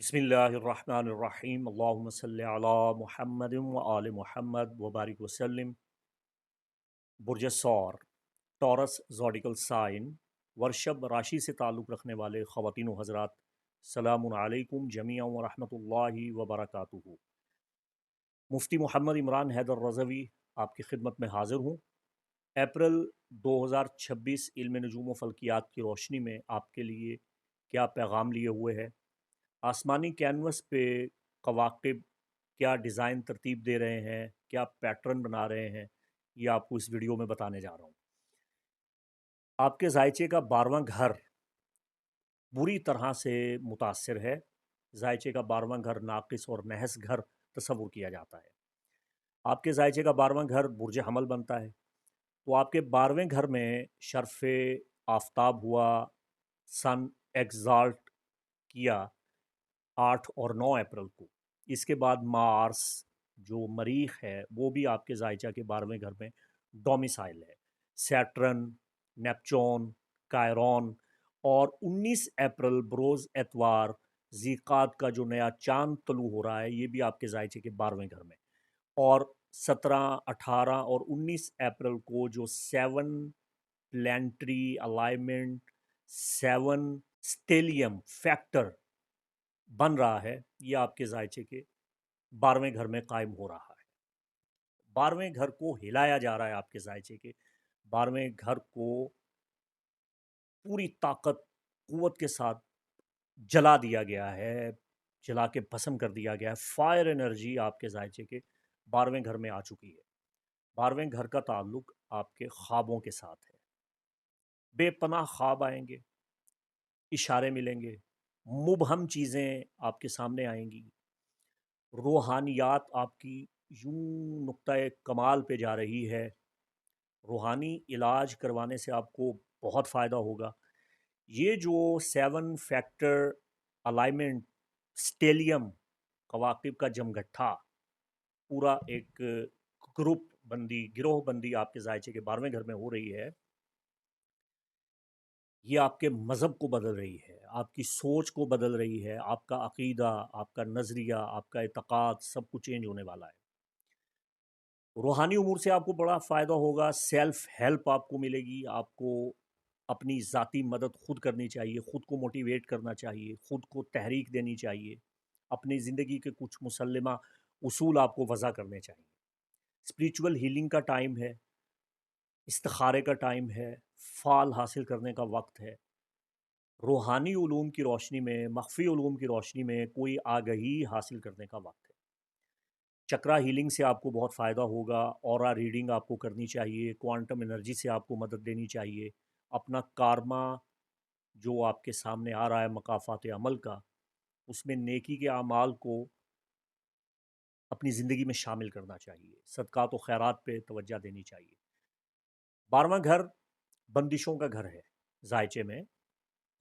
बिस्मिल्लाहिर्रहमानिर्रहीम अल्लाहुम्मा सल्लि अला मुहम्मद व आल मुहम्मद व बारिक वसल्लम। बुर्ज सौर, टॉरस ज़ोडिकल साइन, वर्षभ राशि से ताल्लुक़ रखने वाले ख़वातीन व हज़रात, सलामुन अलैकुम जमीअन व रहमतुल्लाहि व बरकातुहू। मुफ्ती मोहम्मद इमरान हैदर रज़वी आपकी खिदमत में हाज़िर हूँ। अप्रैल 2026 इल्म नजूम व फ़ल्कियात की रोशनी में आपके लिए क्या पैगाम लिए हुए है। आसमानी कैनवस पे कवाकब क्या डिज़ाइन तरतीब दे रहे हैं, क्या पैटर्न बना रहे हैं, ये आपको इस वीडियो में बताने जा रहा हूँ। आपके जायचे का 12वां घर बुरी तरह से मुतासर है। जायचे का 12वां घर नाकिस और नहस घर तस्वुर किया जाता है। आपके जायचे का 12वां घर बुर्ज हमल बनता है, तो आपके 12वें घर में शर्फ़ आफ्ताब हुआ, सन एग्जाल्ट किया 8 और 9 अप्रैल को। इसके बाद मार्स जो मरीख है वो भी आपके जायचा के 12वें घर में डोमिसाइल है। सैटर्न, नेपच्यून, कायरॉन और 19 अप्रैल बरोज़ एतवार ज़ीक़ात का जो नया चांद तलू हो रहा है ये भी आपके जायचे के 12वें घर में। और 17, 18 और 19 अप्रैल को जो 7 प्लानिटरी अलाइनमेंट, 7 स्टेलियम फैक्टर बन रहा है, ये आपके जायचे के 12वें घर में कायम हो रहा है। 12वें घर को हिलाया जा रहा है। आपके जायचे के 12वें घर को पूरी ताकत कुव्वत के साथ जला दिया गया है, जला के भस्म कर दिया गया है। फायर एनर्जी आपके जायचे के 12वें घर में आ चुकी है। 12वें घर का ताल्लुक आपके ख्वाबों के साथ है। बेपनाह ख्वाब आएंगे, इशारे मिलेंगे, मुबहम चीज़ें आपके सामने आएंगी। रूहानियात आपकी यूं नुक्ता कमाल पे जा रही है। रूहानी इलाज करवाने से आपको बहुत फ़ायदा होगा। ये जो 7 फैक्टर अलाइनमेंट, स्टेलियम कवाकिब का जमघट्टा, पूरा एक ग्रुप बंदी, गिरोह बंदी आपके जायचे के 12वें घर में हो रही है। ये आपके मज़हब को बदल रही है, आपकी सोच को बदल रही है, आपका अक़ीदा, आपका नज़रिया, आपका एतक़ाद सब कुछ चेंज होने वाला है। रूहानी उमूर से आपको बड़ा फ़ायदा होगा। सेल्फ़ हेल्प आपको मिलेगी। आपको अपनी ज़ाती मदद खुद करनी चाहिए, खुद को मोटिवेट करना चाहिए, खुद को तहरीक देनी चाहिए। अपनी ज़िंदगी के कुछ मुसल्लमा उसूल आपको वज़ा करने चाहिए। स्पिरिचुअल हीलिंग का टाइम है, इस्तिखारे का टाइम है, फ़ाल हासिल करने का वक्त है। रूहानी उलूम की रोशनी में, मख्फ़ी उलूम की रोशनी में कोई आगही हासिल करने का वक्त है। चक्रा हीलिंग से आपको बहुत फ़ायदा होगा। ऑरा रीडिंग आपको करनी चाहिए। क्वांटम एनर्जी से आपको मदद देनी चाहिए। अपना कारमा जो आपके सामने आ रहा है मकाफ़ात अमल का, उसमें नेकी के अमाल को अपनी ज़िंदगी में शामिल करना चाहिए। सदक़ात व खैरात पे तवज्जो देनी चाहिए। 12वां घर बंदिशों का घर है। जायचे में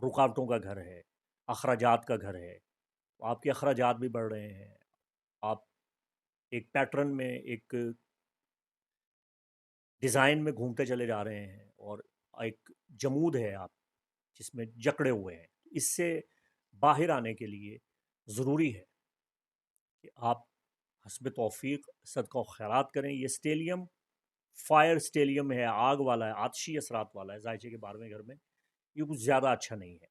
रुकावटों का घर है, अखराजात का घर है। आपके अखराजात भी बढ़ रहे हैं। आप एक पैटर्न में, एक डिज़ाइन में घूमते चले जा रहे हैं और एक जमूद है आप जिसमें जकड़े हुए हैं। इससे बाहर आने के लिए ज़रूरी है कि आप हस्ब तौफ़ीक सदका व खैरात करें। ये स्टेलियम फायर स्टेलियम है, आग वाला है, आतशी असरात वाला है जायचे के 12वें घर में। ये कुछ ज़्यादा अच्छा नहीं है।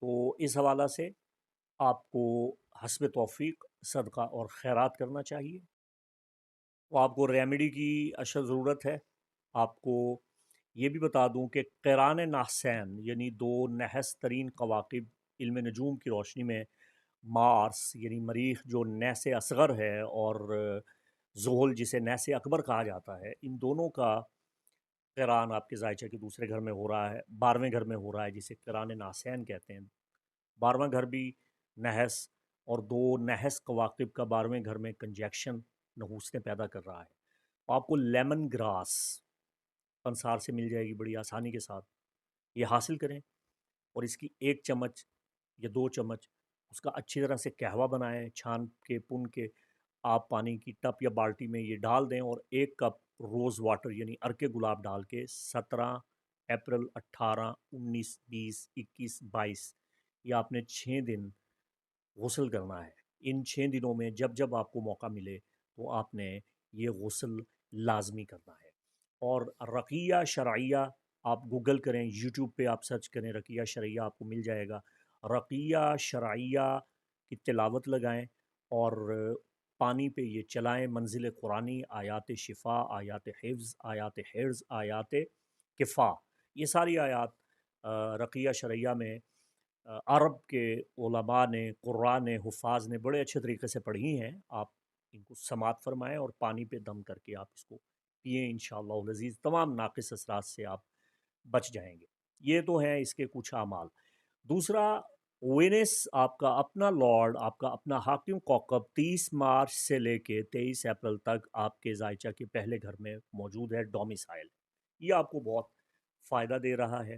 तो इस हवाला से आपको हस्ब तौफ़ीक सदका और खैरात करना चाहिए। तो आपको रेमेडी की अशद ज़रूरत है। आपको ये भी बता दूं कि क़िरान नाहसैन यानी दो नहस तरीन कवाकिब इल्म नजूम की रोशनी में मार्स यानी मरीख जो नैसे असगर है और ज़ुहल जिसे नैसे अकबर कहा जाता है, इन दोनों का क़िरान आपके जायचे के दूसरे घर में हो रहा है, 12वें घर में हो रहा है, जिसे क़िरान नाहसैन कहते हैं। 12वां घर भी नहस और दो नहस कवाकिब का 12वें घर में कंजक्शन नहूसतें पैदा कर रहा है। आपको लेमन ग्रास पंसार से मिल जाएगी बड़ी आसानी के साथ। ये हासिल करें और इसकी 1 चम्मच या 2 चम्मच उसका अच्छी तरह से कहवा बनाएं, छान के पुन के आप पानी की टप या बाल्टी में ये डाल दें और 1 कप रोज़ वाटर यानी अर्के गुलाब डाल के 17 अप्रैल, 18, 19, 20, 21, 22 ये आपने 6 दिन غسل کرنا ہے۔ ان 6 دنوں میں جب جب آپ کو موقع ملے تو آپ نے یہ غسل لازمی کرنا ہے۔ اور رقیہ شرعیہ آپ گوگل کریں، یوٹیوب پہ آپ سرچ کریں، رقیہ شرعیہ آپ کو مل جائے گا۔ رقیہ شرعیہ کی تلاوت لگائیں اور پانی پہ یہ چلائیں، منزل قرآنی، آیات شفا، آیات حفظ، آیات حرز، آیات کفا، یہ ساری آیات رقیہ شرعیہ میں عرب کے علماء نے، قراء نے، حفاظ نے بڑے اچھے طریقے سے پڑھی ہیں۔ آپ ان کو سماعت فرمائیں اور پانی پہ دم کر کے آپ اس کو پئیں، انشاءاللہ العزیز تمام ناقص اثرات سے آپ بچ جائیں گے۔ یہ تو ہیں اس کے کچھ اعمال۔ دوسرا، وینس آپ کا اپنا لارڈ، آپ کا اپنا حاکم کوکب 30 مارچ سے لے کے 23 اپریل تک آپ کے زائچہ کے پہلے گھر میں موجود ہے، ڈومیسائل۔ یہ آپ کو بہت فائدہ دے رہا ہے،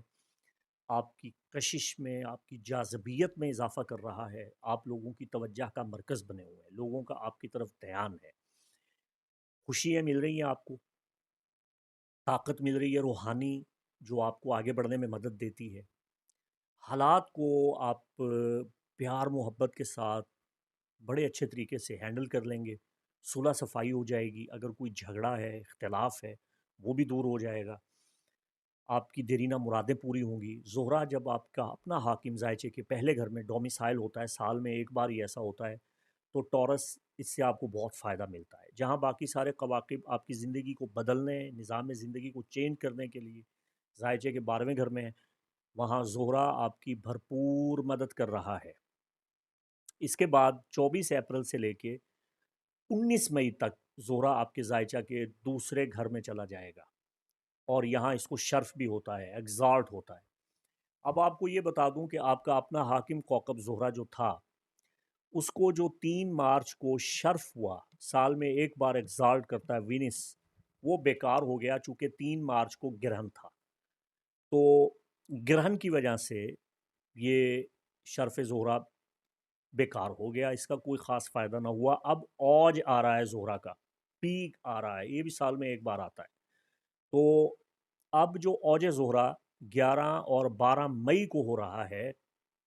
آپ کی کشش میں، آپ کی جاذبیت میں اضافہ کر رہا ہے، آپ لوگوں کی توجہ کا مرکز بنے ہوئے ہیں، لوگوں کا آپ کی طرف دھیان ہے، خوشیاں مل رہی ہیں آپ کو، طاقت مل رہی ہے روحانی جو آپ کو آگے بڑھنے میں مدد دیتی ہے۔ حالات کو آپ پیار محبت کے ساتھ بڑے اچھے طریقے سے ہینڈل کر لیں گے، صلح صفائی ہو جائے گی، اگر کوئی جھگڑا ہے، اختلاف ہے، وہ بھی دور ہو جائے گا، آپ کی دیرینہ مرادیں پوری ہوں گی۔ زہرہ جب آپ کا اپنا حاکم زائچے کے پہلے گھر میں ڈومیسائل ہوتا ہے، سال میں ایک بار ہی ایسا ہوتا ہے، تو ٹورس اس سے آپ کو بہت فائدہ ملتا ہے۔ جہاں باقی سارے کواکب آپ کی زندگی کو بدلنے، نظام زندگی کو چینج کرنے کے لیے زائچے کے 12ویں گھر میں ہیں، وہاں زہرہ آپ کی بھرپور مدد کر رہا ہے۔ اس کے بعد 24 اپریل سے لے کے 19 مئی تک زہرہ آپ کے زائچہ کے دوسرے گھر میں چلا جائے گا، اور یہاں اس کو شرف بھی ہوتا ہے، ایگزالٹ ہوتا ہے۔ اب آپ کو یہ بتا دوں کہ آپ کا اپنا حاکم کوکب زہرہ جو تھا، اس کو جو 3 مارچ کو شرف ہوا، سال میں ایک بار ایگزالٹ کرتا ہے وینس، وہ بیکار ہو گیا چونکہ 3 مارچ کو گرہن تھا۔ تو گرہن کی وجہ سے یہ شرف زہرہ بیکار ہو گیا، اس کا کوئی خاص فائدہ نہ ہوا۔ اب اوج آ رہا ہے زہرہ کا، پیک آ رہا ہے، یہ بھی سال میں ایک بار آتا ہے۔ تو اب جو اوج زہرہ 11 اور 12 مئی کو ہو رہا ہے،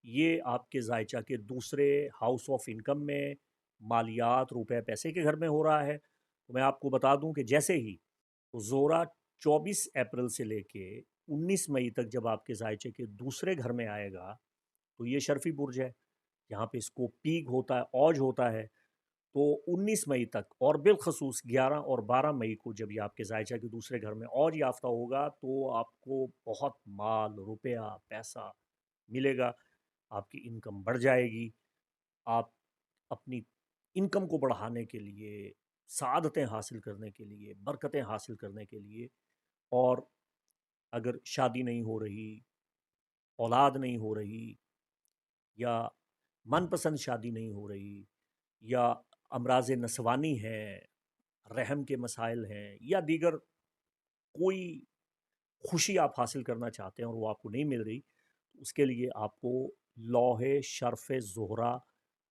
یہ آپ کے زائچہ کے دوسرے ہاؤس آف انکم میں، مالیات، روپے پیسے کے گھر میں ہو رہا ہے۔ تو میں آپ کو بتا دوں کہ جیسے ہی زہرہ 24 اپریل سے لے کے 19 مئی تک جب آپ کے زائچے کے دوسرے گھر میں آئے گا، تو یہ شرفی برج ہے، یہاں پہ اس کو پیک ہوتا ہے، اوج ہوتا ہے۔ تو 19 مئی تک اور بالخصوص 11 اور 12 مئی کو جب یہ آپ کے زائچہ کے دوسرے گھر میں اوج یافتہ ہوگا، تو آپ کو بہت مال، روپیہ، پیسہ ملے گا، آپ کی انکم بڑھ جائے گی۔ آپ اپنی انکم کو بڑھانے کے لیے، سعادتیں حاصل کرنے کے لیے، برکتیں حاصل کرنے کے لیے، اور اگر شادی نہیں ہو رہی، اولاد نہیں ہو رہی، یا من پسند شادی نہیں ہو رہی، یا امراض نسوانی ہیں، رحم کے مسائل ہیں، یا دیگر کوئی خوشی آپ حاصل کرنا چاہتے ہیں اور وہ آپ کو نہیں مل رہی، تو اس کے لیے آپ کو لوح شرف زہرہ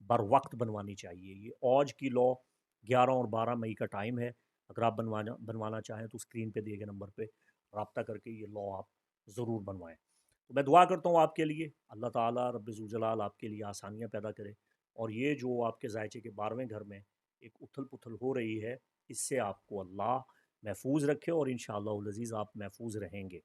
بر وقت بنوانی چاہیے۔ یہ اوج کی لو 11 اور 12 مئی کا ٹائم ہے، اگر آپ بنوانا چاہیں تو اسکرین پہ دیے گئے نمبر پہ رابطہ کر کے یہ لو آپ ضرور بنوائیں۔ تو میں دعا کرتا ہوں آپ کے لیے، اللہ تعالیٰ رب ذوالجلال آپ کے لیے آسانیاں پیدا کرے، اور یہ جو آپ کے زائچے کے 12ویں گھر میں ایک اتھل پتھل ہو رہی ہے، اس سے آپ کو اللہ محفوظ رکھے، اور انشاءاللہ العزیز آپ محفوظ رہیں گے۔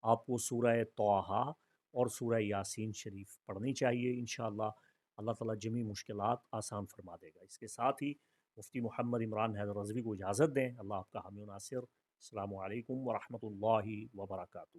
آپ کو سورہ طٰہٰ اور سورہ یاسین شریف پڑھنی چاہیے، انشاءاللہ اللہ تعالیٰ جمی مشکلات آسان فرما دے گا۔ اس کے ساتھ ہی مفتی محمد عمران حیدر رضوی کو اجازت دیں، اللہ آپ کا حامی و ناصر۔ السلام علیکم ورحمۃ اللہ وبرکاتہ۔